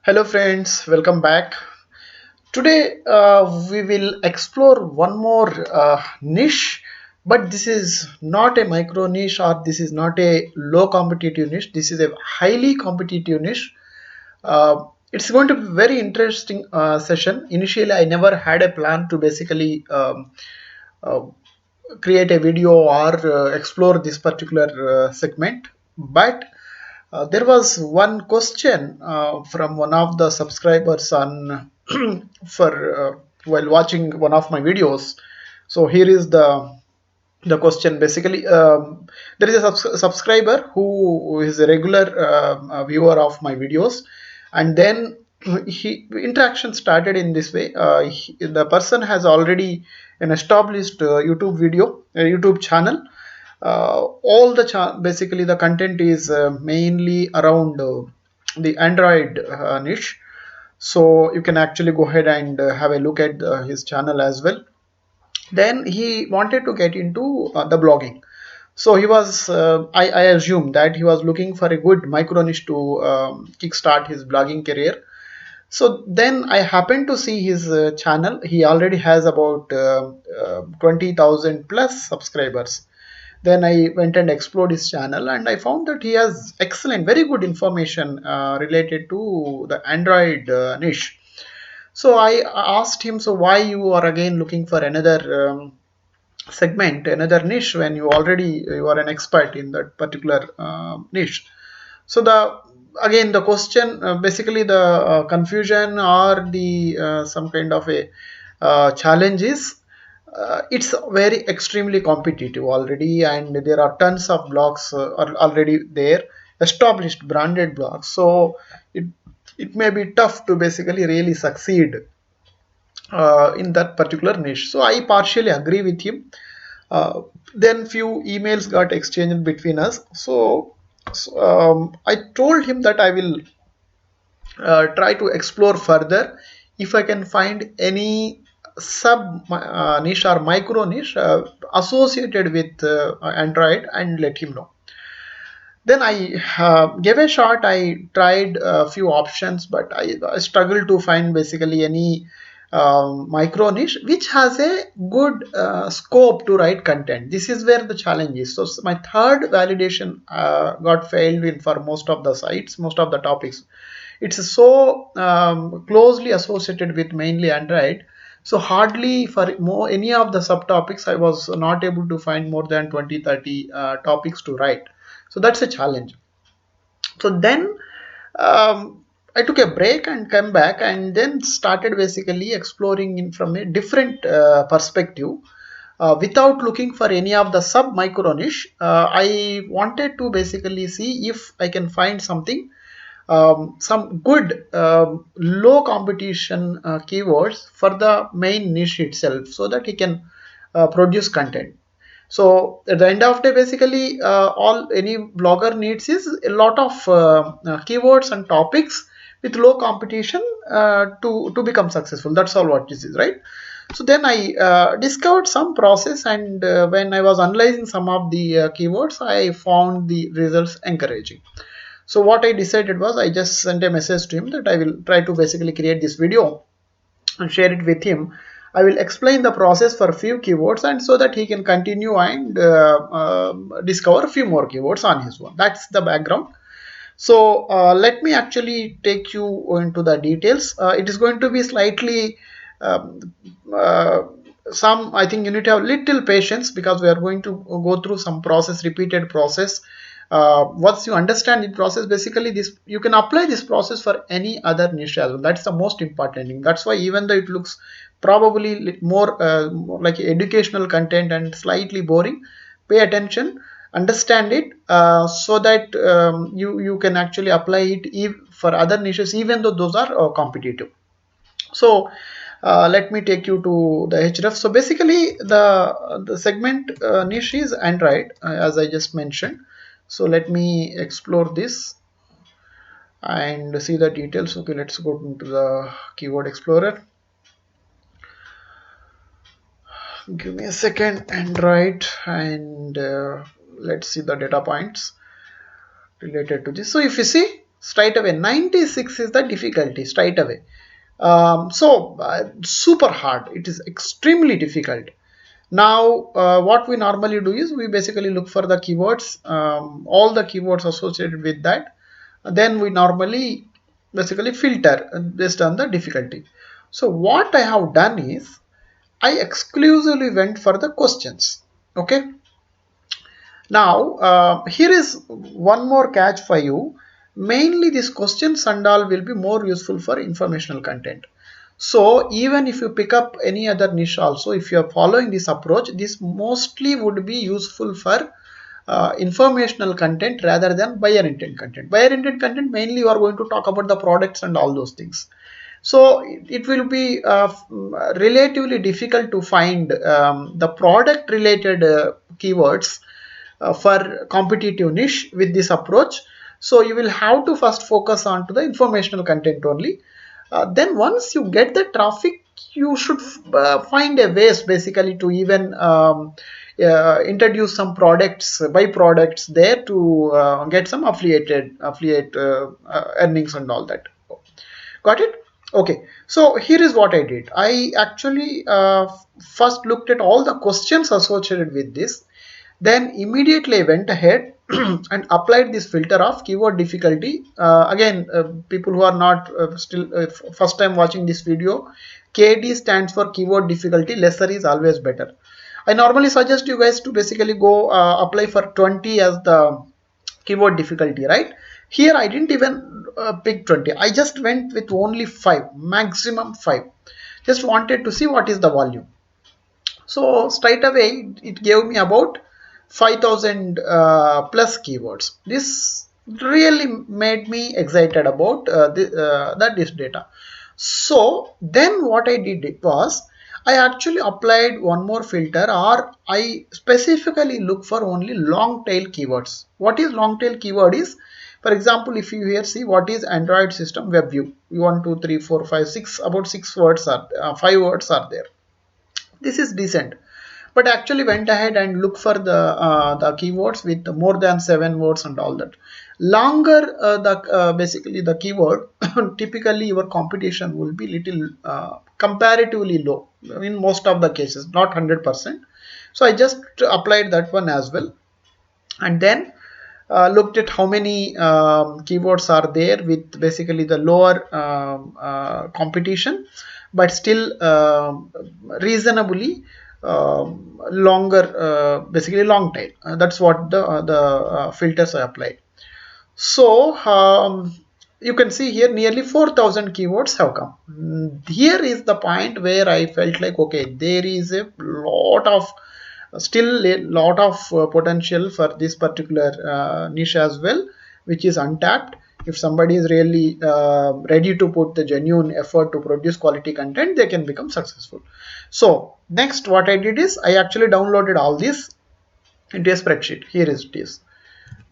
Hello friends, welcome back. Today we will explore one more niche, but this is not a micro niche or this is not a low competitive niche. This is a highly competitive niche. It's going to be very interesting session. Initially, I never had a plan to basically uh, create a video or explore this particular segment, but there was one question from one of the subscribers on for while watching one of my videos. So here is the question. Basically, there is a subscriber who is a regular viewer of my videos, and then interaction started in this way. The person has already an established YouTube channel. All the basically the content is mainly around the Android niche. So you can actually go ahead and have a look at his channel as well. Then he wanted to get into the blogging. So he was, I assume that he was looking for a good micro niche to kickstart his blogging career. So then I happened to see his channel. He already has about 20,000 plus subscribers. Then I went and explored his channel and I found that he has excellent, very good information related to the Android niche. So I asked him, so why you are again looking for another segment, another niche, when you are an expert in that particular niche? So the again the question, basically the confusion or the some kind of a challenge is, it's very extremely competitive already, and there are tons of blogs are already there, established branded blogs. So it it may be tough to basically really succeed in that particular niche. So I partially agree with him. Then few emails got exchanged between us. So I told him that I will try to explore further if I can find any sub niche or micro niche associated with Android, and let him know. Then I gave a shot. I tried a few options, but I struggled to find basically any micro niche which has a good scope to write content. This is where the challenge is. So my third validation got failed in for most of the sites, most of the topics. It's so closely associated with mainly Android. So hardly for more any of the subtopics, I was not able to find more than 20, 30 topics to write. So that's a challenge. So then I took a break and came back and then started basically exploring in from a different perspective. Without looking for any of the sub micro niche, I wanted to basically see if I can find something, some good low competition keywords for the main niche itself, so that he can produce content. So at the end of the day, basically all any blogger needs is a lot of keywords and topics with low competition to become successful. That's all what this is, right? So then I discovered some process, and when I was analyzing some of the keywords, I found the results encouraging. So what I decided was, I just sent a message to him that I will try to basically create this video and share it with him. I will explain the process for a few keywords, and so that he can continue and discover a few more keywords on his own. That's the background. So let me actually take you into the details. It is going to be slightly um, uh, some, I think you need to have little patience, because we are going to go through some process, repeated process. Once you understand the process, basically this you can apply this process for any other niche as well. That's the most important thing. That's why even though it looks probably more like educational content and slightly boring, pay attention, understand it, so that you can actually apply it for other niches, even though those are competitive. So let me take you to the href. So basically the segment niche is Android, as I just mentioned. So let me explore this and see the details. Okay, let's go into the keyword explorer. Give me a second. Android, and let's see the data points related to this. So if you see, straight away. 96 is the difficulty straight away. Super hard. It is extremely difficult. Now, what we normally do is we basically look for the keywords, all the keywords associated with that. Then we normally basically filter based on the difficulty. So what I have done is I exclusively went for the questions. Okay. Now, here is one more catch for you. Mainly these questions and all will be more useful for informational content. So even if you pick up any other niche also, if you are following this approach, this mostly would be useful for informational content rather than buyer intent content. Buyer intent content, mainly you are going to talk about the products and all those things. So it will be relatively difficult to find the product related keywords for competitive niche with this approach. So you will have to first focus on to the informational content only. Then once you get the traffic, you should find a ways basically to even introduce some products, buy products there to get some affiliate earnings and all that. Got it? Okay, so here is what I did. I actually first looked at all the questions associated with this. Then immediately I went ahead and applied this filter of keyword difficulty. Again, people who are not still first time watching this video, KD stands for keyword difficulty. Lesser is always better. I normally suggest you guys to basically go apply for 20 as the keyword difficulty, right? Here I didn't even pick 20. I just went with only 5, maximum 5. Just wanted to see what is the volume. So straight away it gave me about 5000 plus keywords. This really made me excited about this data. So then what I did was I actually applied one more filter, or I specifically look for only long tail keywords. What is long tail keyword is, for example, if you here see what is Android system web view, 1 2 3 4 5 6, about 6 words are 5 words are there. This is decent, but actually went ahead and look for the keywords with more than 7 words and all that. Longer basically the keyword, typically your competition will be little comparatively low in most of the cases, not 100%. So I just applied that one as well, and then looked at how many keywords are there with basically the lower competition, but still reasonably longer, basically long tail. That's what the filters I applied. So you can see here nearly 4000 keywords have come. Here is the point where I felt like, okay, there is a lot of still a lot of potential for this particular niche as well, which is untapped. If somebody is really ready to put the genuine effort to produce quality content, they can become successful. So next what I did is I actually downloaded all this into a spreadsheet. Here it is.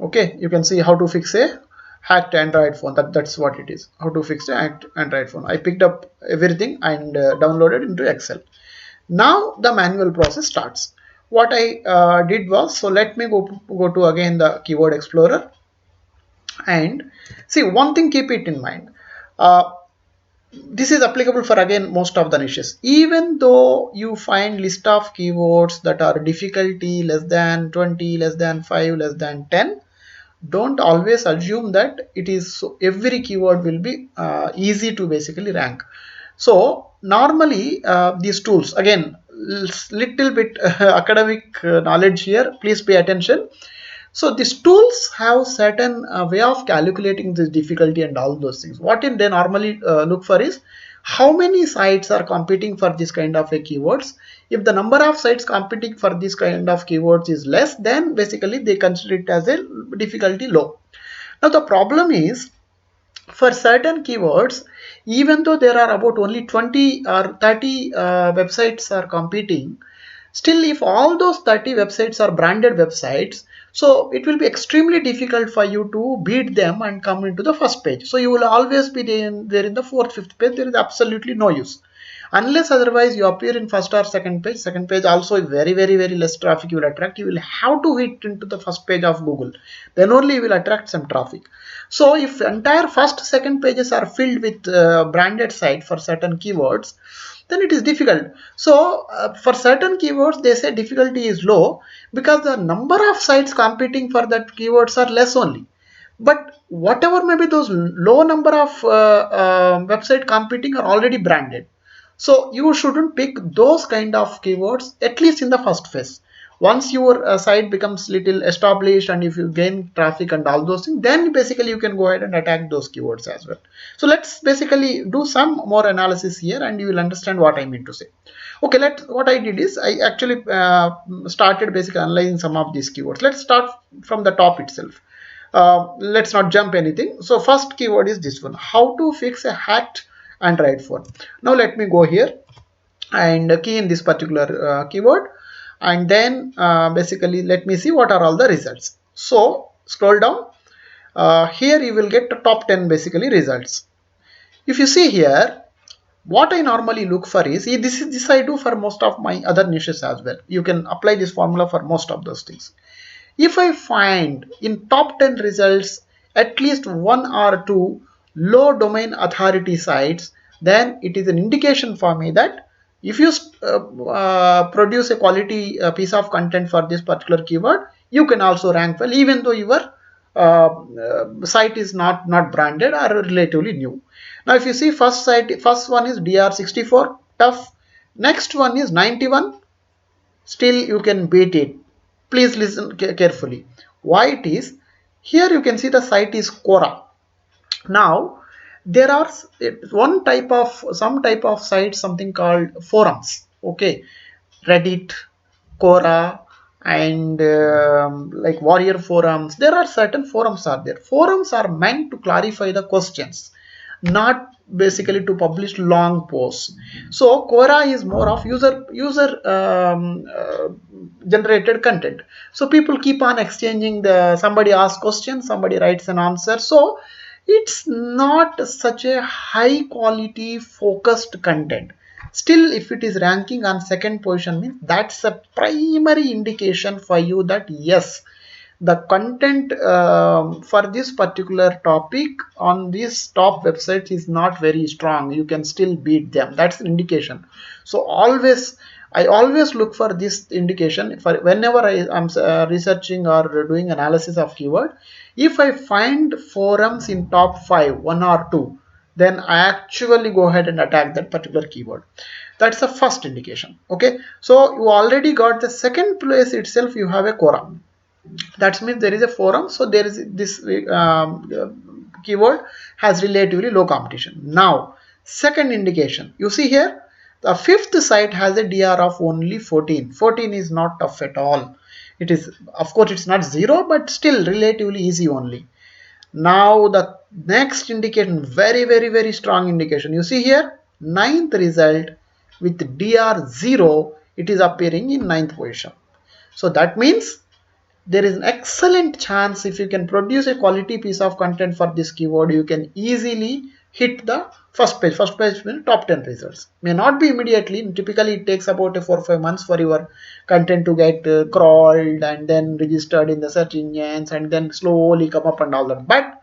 Okay, you can see how to fix a hacked Android phone. That's what it is. How to fix a hacked Android phone. I picked up everything and downloaded into Excel. Now the manual process starts. What I did was, so let me go to again the keyword explorer, and see one thing, keep it in mind. This is applicable for again most of the niches. Even though you find list of keywords that are difficulty less than 20, less than 5, less than 10, don't always assume that it is so every keyword will be easy to basically rank. So normally these tools, again little bit academic knowledge here, please pay attention. So these tools have certain way of calculating this difficulty and all those things. What they normally look for is how many sites are competing for this kind of a keywords. If the number of sites competing for this kind of keywords is less, then basically they consider it as a difficulty low. Now the problem is, for certain keywords, even though there are about only 20 or 30 websites are competing, still if all those 30 websites are branded websites, so it will be extremely difficult for you to beat them and come into the first page. So you will always be there in the 4th, 5th page. There is absolutely no use. Unless otherwise you appear in first or second page. Second page also very less traffic you will attract. You will have to hit into the first page of Google. Then only you will attract some traffic. So if entire first second pages are filled with branded site for certain keywords, then it is difficult. So for certain keywords they say difficulty is low because the number of sites competing for that keywords are less only. But whatever may be those low number of website competing are already branded. So you shouldn't pick those kind of keywords at least in the first phase. Once your site becomes little established and if you gain traffic and all those things, then basically you can go ahead and attack those keywords as well. So let's basically do some more analysis here and you will understand what I mean to say. Okay, what I did is I actually started basically analyzing some of these keywords. Let's start from the top itself. Let's not jump anything. So first keyword is this one: how to fix a hacked Android phone. Now let me go here and key in this particular keyword, and then basically let me see what are all the results. So scroll down. Here you will get the top 10 basically results. If you see here, what I normally look for is this I do for most of my other niches as well. You can apply this formula for most of those things. If I find in top 10 results at least one or two low domain authority sites, then it is an indication for me that if you produce a quality piece of content for this particular keyword, you can also rank well even though your site is not branded or relatively new. Now if you see first one is DR64 tough, next one is 91, still you can beat it. Please listen carefully. Why it is? Here you can see the site is Quora. Now there are some type of sites, something called forums. Okay, Reddit, Quora, and like Warrior forums. There are certain forums are there. Forums are meant to clarify the questions, not basically to publish long posts. So Quora is more of user generated content. So people keep on exchanging somebody asks questions, somebody writes an answer. So it's not such a high quality focused content. Still, if it is ranking on second position, means that's a primary indication for you that yes, the content for this particular topic on these top websites is not very strong. You can still beat them. That's an indication. So I always look for this indication for whenever I am researching or doing analysis of keyword. If I find forums in top 5, 1 or 2, then I actually go ahead and attack that particular keyword. That's the first indication. Okay, so you already got the second place itself. You have a Quora. That means there is a forum, so there is this keyword has relatively low competition. Now second indication, you see here the fifth site has a DR of only 14. 14 is not tough at all. It is, of course it's not 0, but still relatively easy only. Now the next indication, very strong indication, you see here ninth result with DR 0, it is appearing in ninth position. So that means there is an excellent chance if you can produce a quality piece of content for this keyword, you can easily hit the first page. First page means top 10 results. May not be immediately. Typically it takes about 4 or 5 months for your content to get crawled and then registered in the search engines and then slowly come up and all that. But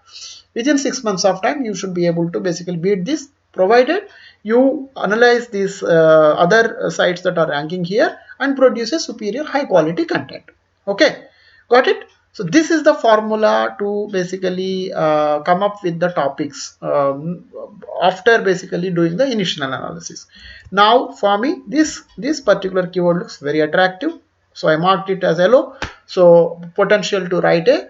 within 6 months of time you should be able to basically beat this, provided you analyze these other sites that are ranking here and produce a superior high quality content. Okay, got it? So this is the formula to basically come up with the topics after basically doing the initial analysis. Now for me this particular keyword looks very attractive, so I marked it as yellow. So potential to write a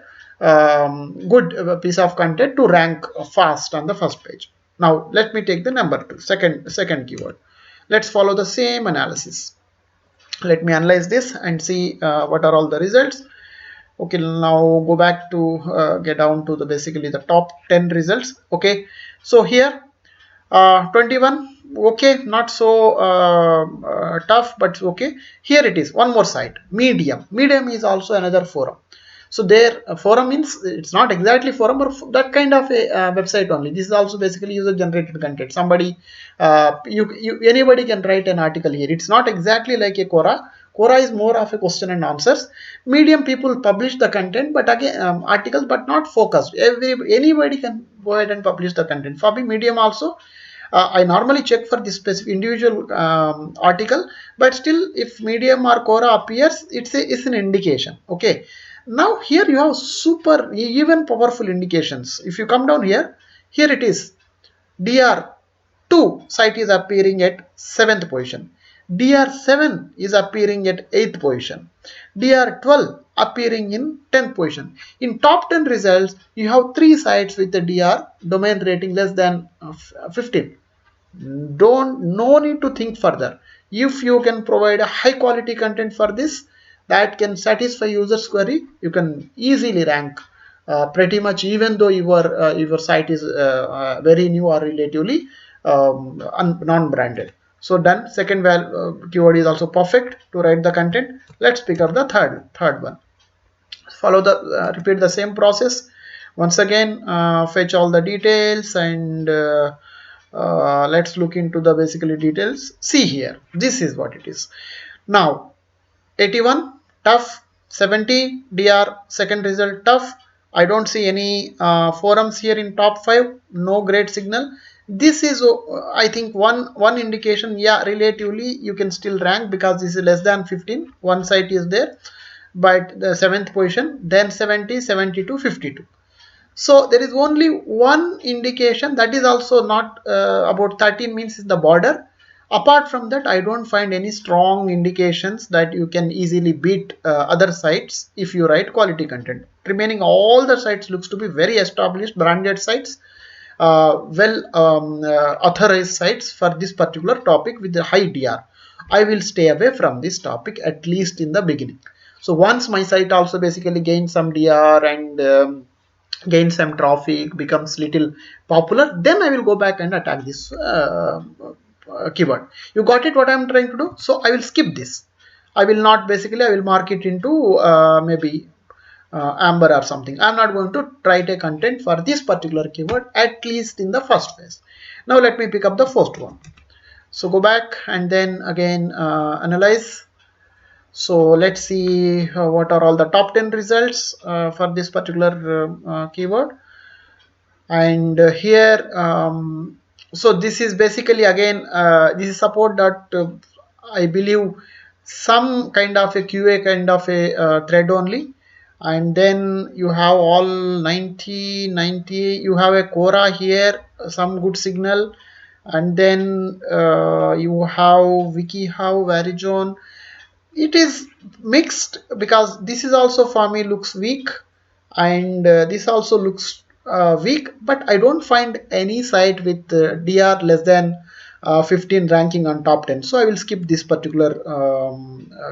good piece of content to rank fast on the first page. Now let me take the number 2, second keyword. Let's follow the same analysis. Let me analyze this and see what are all the results. Okay, now go back to get down to the basically the top 10 results. Okay, so here 21, okay, not so tough, but okay. Here it is, one more site, Medium. Medium is also another forum. So there forum means it's not exactly forum, but that kind of a website only. This is also basically user generated content. Somebody anybody can write an article here. It's not exactly like a Quora. Quora is more of a question and answers. Medium people publish the content, but again articles, but not focused. Anybody can go ahead and publish the content. For me, Medium also. I normally check for this specific individual article, but still, if Medium or Quora appears, it's an indication. Okay. Now here you have super even powerful indications. If you come down here, here it is. DR2 site is appearing at 7th position. DR7 is appearing at 8th position. DR12 appearing in 10th position. In top 10 results, you have 3 sites with the DR domain rating less than 15. No need to think further. If you can provide a high quality content for this that can satisfy users query, you can easily rank pretty much, even though your site is very new or relatively non-branded. So done. Second keyword is also perfect to write the content. Let's pick up the third one. Follow the repeat the same process once again. Fetch all the details and let's look into the basically details. See here, this is what it is. Now 81 tough, 70 DR second result tough. I don't see any forums here in top 5. No great signal. This is I think one indication. Yeah, relatively you can still rank because this is less than 15. One site is there, but the 7th position, then 70, 72, 52. So there is only one indication, that is also not about 13 means is the border. Apart from that, I don't find any strong indications that you can easily beat other sites if you write quality content. Remaining all the sites looks to be very established branded sites, authorized sites for this particular topic with the high DR. I will stay away from this topic at least in the beginning. So once my site also basically gains some DR and gain some traffic, becomes little popular, then I will go back and attack this keyword. You got it what I am trying to do? So I will skip this. I will not basically, I will mark it into maybe amber or something. I am not going to write a content for this particular keyword, at least in the first phase. Now let me pick up the first one. So go back and then again analyze. So let's see what are all the top 10 results for this particular keyword. And here so this is basically again this is support that I believe some kind of a QA kind of a thread only, and then you have all 90 you have a Quora here, some good signal, and then you have WikiHow, Verizon. It is mixed because this is also for me looks weak, and this also looks weak, but I don't find any site with DR less than 15 ranking on top 10. So I will skip this particular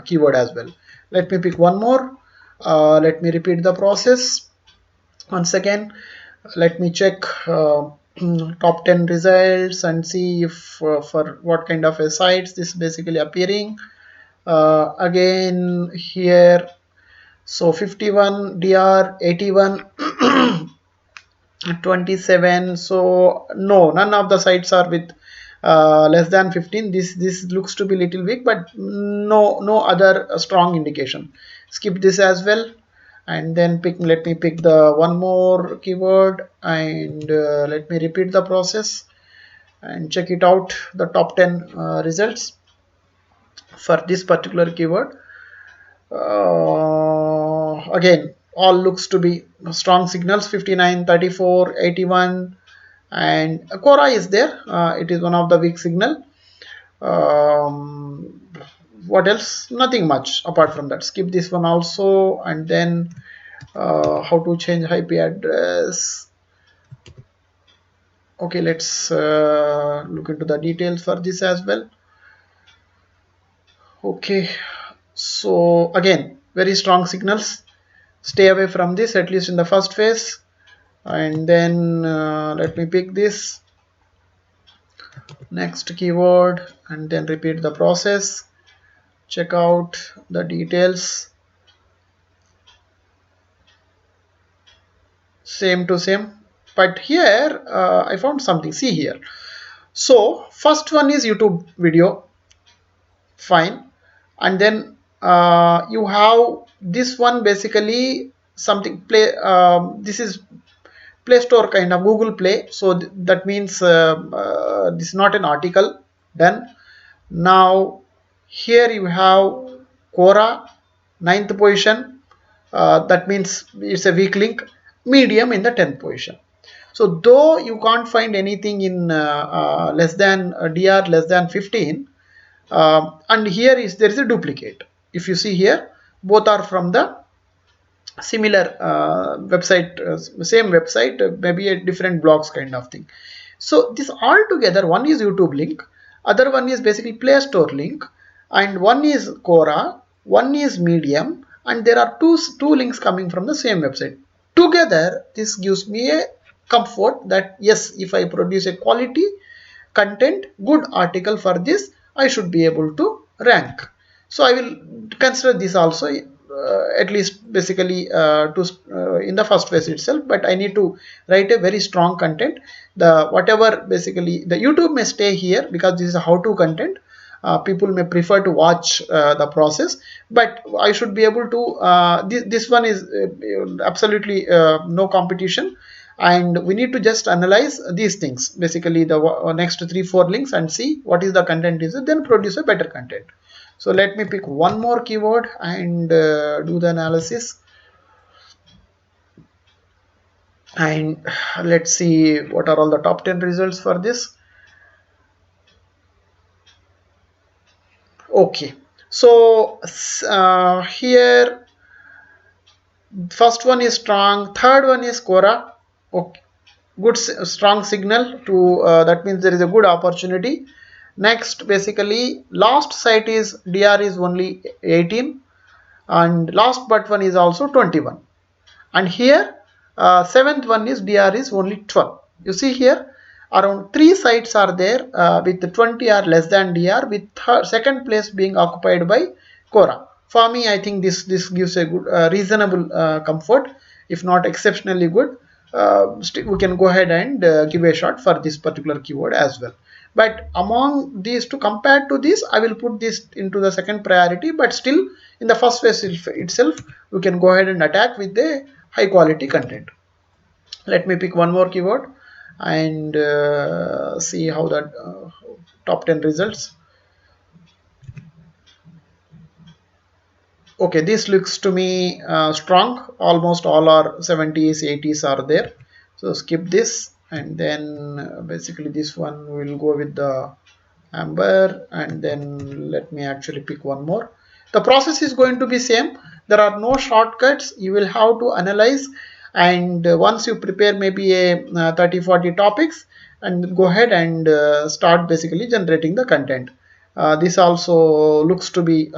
keyword as well. Let me pick one more. Let me repeat the process once again. Let me check top 10 results and see if for what kind of a sites this is basically appearing. Again here, so 51 DR, 81 27. So no, none of the sites are with less than 15. This looks to be little weak, but no other strong indication. Skip this as well, and then let me pick the one more keyword, and let me repeat the process and check it out, the top 10 results for this particular keyword. Again all looks to be strong signals, 59, 34, 81, and Quora is there. It is one of the weak signal. What else? Nothing much apart from that. Skip this one also, and then how to change IP address. Okay, let's look into the details for this as well. Okay, so again very strong signals. Stay away from this at least in the first phase, and then let me pick this next keyword and then repeat the process. Check out the details, same to same, but here I found something. See here, so first one is YouTube video, fine, and then you have this one, basically something play, this is Play Store kind of Google Play. So that means this is not an article done. Now here you have Quora, ninth position. That means it's a weak link. Medium in the 10th position. So though you can't find anything in less than dr less than 15, and here is there is a duplicate. If you see here, both are from the similar website, same website, maybe a different blogs kind of thing. So this all together, one is YouTube link, other one is basically Play Store link, and one is Quora, one is Medium, and there are two links coming from the same website. Together, this gives me a comfort that yes, if I produce a quality content, good article for this, I should be able to rank. So I will consider this also, at least basically to in the first phase itself, but I need to write a very strong content. The whatever basically the YouTube may stay here because this is a how-to content. People may prefer to watch the process, but I should be able to this one is absolutely no competition, and we need to just analyze these things, basically the next 3-4 links, and see what is the content is, then produce a better content. So let me pick one more keyword and do the analysis, and let's see what are all the top 10 results for this. Okay, so here first one is strong, third one is Quora. Okay, good strong signal to that means there is a good opportunity. Next, basically last site is dr is only 18, and last but one is also 21, and here seventh one is dr is only 12. You see here around 3 sites are there with 20 or less than dr, with second place being occupied by Quora. For me, I think this gives a good reasonable comfort, if not exceptionally good. We can go ahead and give a shot for this particular keyword as well. But among these two, compared to this, I will put this into the second priority, but still in the first phase itself, we can go ahead and attack with the high quality content. Let me pick one more keyword and see how that top 10 results. Okay, this looks to me strong. Almost all are 70s, 80s are there. So skip this, and then basically this one will go with the amber, and then let me actually pick one more. The process is going to be same. There are no shortcuts. You will have to analyze, and once you prepare maybe a 30-40 topics, and go ahead and start basically generating the content. This also looks to be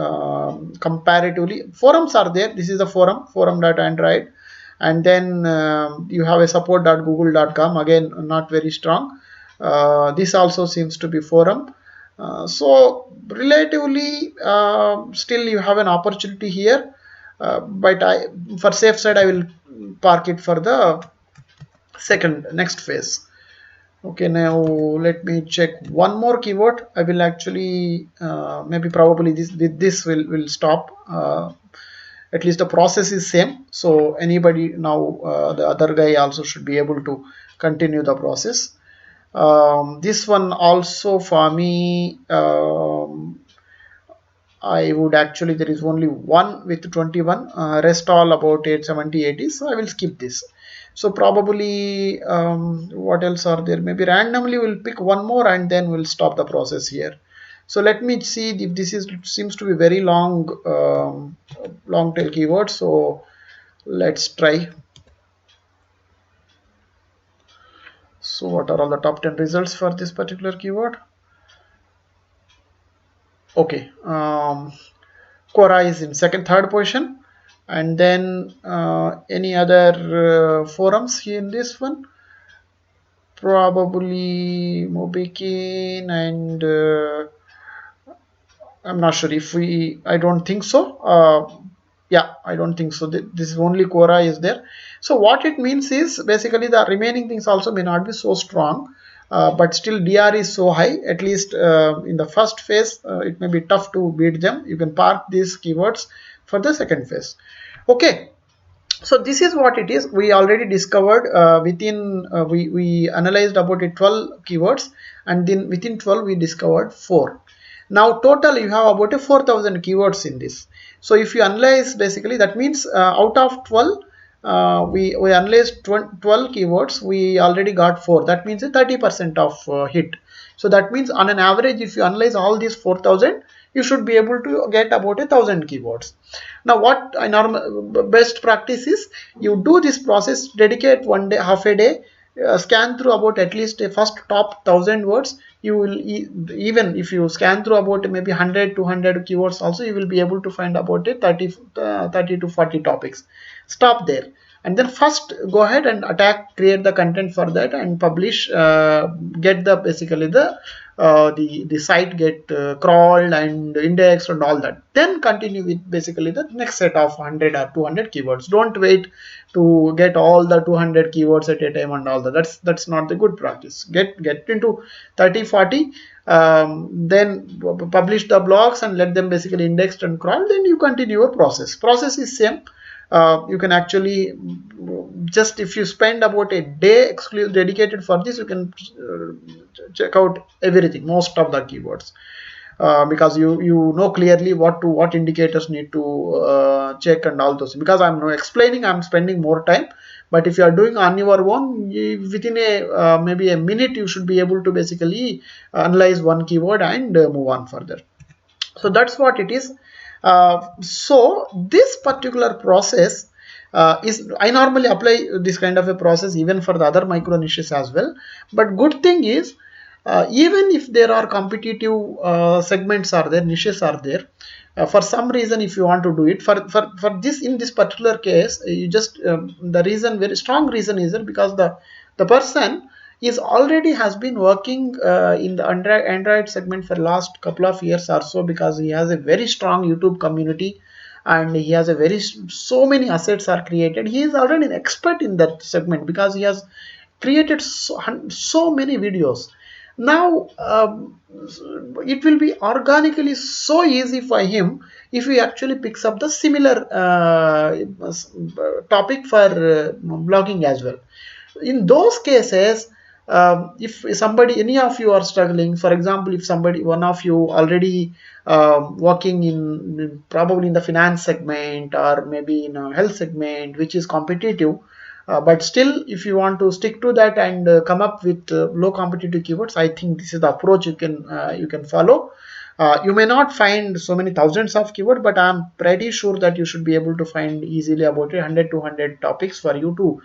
comparatively, forums are there. This is the forum.android, and then you have a support.google.com, again not very strong. This also seems to be forum. So relatively still you have an opportunity here, but for safe side I will park it for the next phase. Okay, now let me check one more keyword. I will actually maybe probably this will stop. At least the process is same, so anybody now the other guy also should be able to continue the process. This one also for me, I would actually, there is only one with 21, rest all about 870, 80, so I will skip this. So probably what else are there? Maybe randomly we'll pick one more and then we'll stop the process here. So let me see if this seems to be very long long tail keyword. So let's try. So what are all the top 10 results for this particular keyword? Okay, Quora is in third position, and then any other forums here in this one? Probably Mobikin, and I'm not sure if I don't think so. Yeah, I don't think so. This is only Quora is there. So what it means is basically the remaining things also may not be so strong. but still DR is so high. At least in the first phase, it may be tough to beat them. You can park these keywords for the second phase. Okay, so this is what it is. We already discovered we analyzed about 12 keywords, and then within 12 we discovered 4. Now total you have about 4,000 keywords in this. So if you analyze, basically that means out of 12 we analyzed 12 keywords, we already got 4. That means a 30% of hit. So that means on an average, if you analyze all these 4,000, you should be able to get about 1,000 keywords. Now what a normal best practice is, you do this process, dedicate one day, half a day, scan through about at least a first top 1,000 words. You will even if you scan through about maybe 100 200 keywords also, you will be able to find about a 30 to 40 topics. Stop there, and then first go ahead and create the content for that and publish, get the basically the site get crawled and indexed and all that. Then continue with basically the next set of 100 or 200 keywords. Don't wait to get all the 200 keywords at a time and all that. That's not the good practice. Get into 30 40, then publish the blogs and let them basically indexed and crawl. Then you continue a process is same. You can actually just, if you spend about a day exclusive dedicated for this, you can check out everything, most of the keywords, because you know clearly what indicators need to check and all those. Because I'm not explaining, I'm spending more time, but if you are doing on your own, within a maybe a minute, you should be able to basically analyze one keyword and move on further. So that's what it is. So this particular process is, I normally apply this kind of a process even for the other micro niches as well. But good thing is, even if there are competitive segments are there, niches are there, for some reason, if you want to do it for this, in this particular case, you just the reason, very strong reason is that because the person is already has been working in the Android segment for last couple of years or so, because he has a very strong YouTube community and he has a so many assets are created. He is already an expert in that segment because he has created so many videos. Now it will be organically so easy for him if he actually picks up the similar topic for blogging as well. In those cases, if any of you are struggling, for example, if one of you already working in probably in the finance segment or maybe in a health segment which is competitive, but still if you want to stick to that and come up with low competitive keywords, I think this is the approach you can follow. You may not find so many thousands of keywords, but I'm pretty sure that you should be able to find easily about 100 200 topics for you to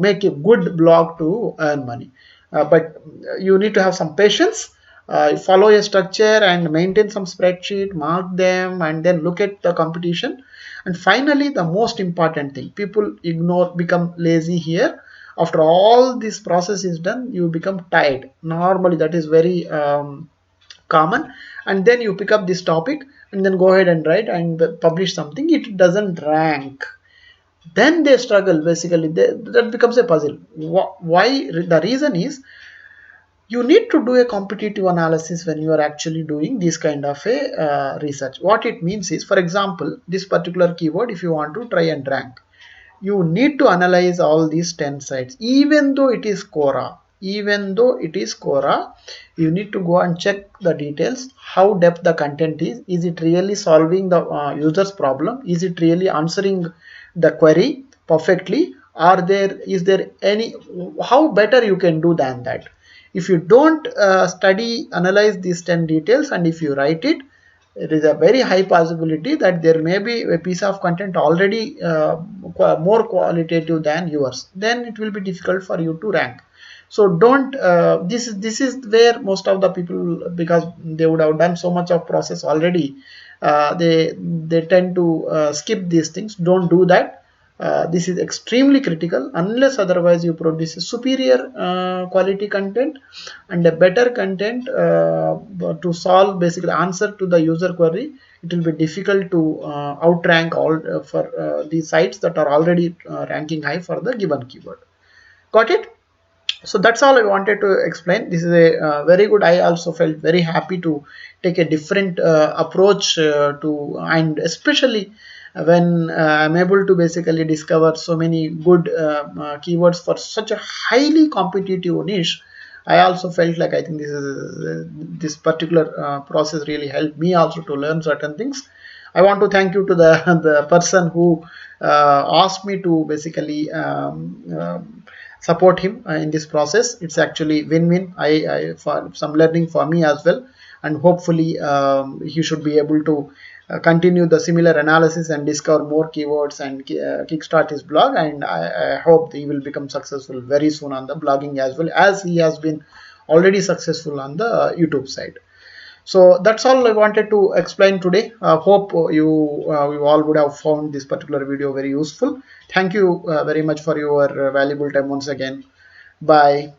make a good blog to earn money. But you need to have some patience, follow a structure and maintain some spreadsheet, mark them, and then look at the competition. And finally, the most important thing, people ignore, become lazy here. After all this process is done, you become tired. Normally that is very common, and then you pick up this topic and then go ahead and write and publish something. It doesn't rank, then they struggle. Basically that becomes a puzzle. Why? The reason is, you need to do a competitive analysis when you are actually doing this kind of a research. What it means is, for example, this particular keyword, if you want to try and rank, you need to analyze all these 10 sites. Even though it is Quora, you need to go and check the details, how depth the content is it really solving the user's problem, is it really answering the query perfectly, is there any, how better you can do than that. If you don't analyze these 10 details, and if you write it, it is a very high possibility that there may be a piece of content already more qualitative than yours. Then it will be difficult for you to rank. So don't, this is where most of the people, because they would have done so much of process already, they tend to skip these things. Don't do that. This is extremely critical. Unless otherwise you produce a superior quality content and a better content to solve, basically answer to the user query, it will be difficult to outrank all for the sites that are already ranking high for the given keyword. Got it? So that's all I wanted to explain. This is a very good. I also felt very happy to take a different approach to, and especially when I'm able to basically discover so many good keywords for such a highly competitive niche. I also felt like I think this particular process really helped me also to learn certain things. I want to thank you to the the person who asked me to basically support him in this process. It's actually win-win. I for some learning for me as well, and hopefully he should be able to continue the similar analysis and discover more keywords and kickstart his blog. And I hope he will become successful very soon on the blogging as well as he has been already successful on the YouTube side. So that's all I wanted to explain today. Hope you all would have found this particular video very useful. Thank you very much for your valuable time once again. Bye.